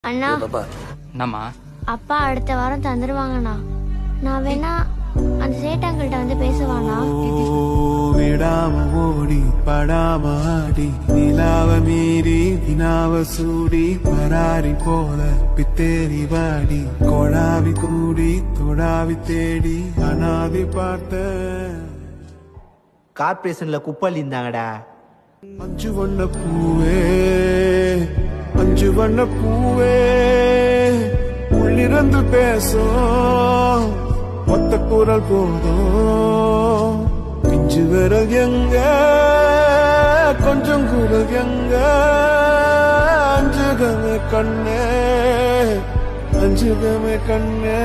அண்ணா என்னம்மா? அப்பா அடுத்த வாரம் தந்துருவாங்கண்ணா. நான் வேணா அந்த சேட்டாங்கள்ட்ட வந்து பேசுவானா? விடாம ஓடி படாம ஆடி நிலாவ மீறி வினாவ சூடி பராரி போல பித்தேரி வாடி கொடாவி கூடி தொடாவி தேடி அனாதி பார்த்த கார்பரேஷன்ல குப்பல் இருந்தாங்கடா. அஞ்சு வண்ண பூவே அஞ்சு வண்ண பூவே உள்ளிருந்து பேசும் ஒத்த குரல் போதும் பிஞ்சு விரல் எங்க கொஞ்சம் குரல் எங்க அஞ்சுகமே கண்ணே அஞ்சுகமே கண்ணே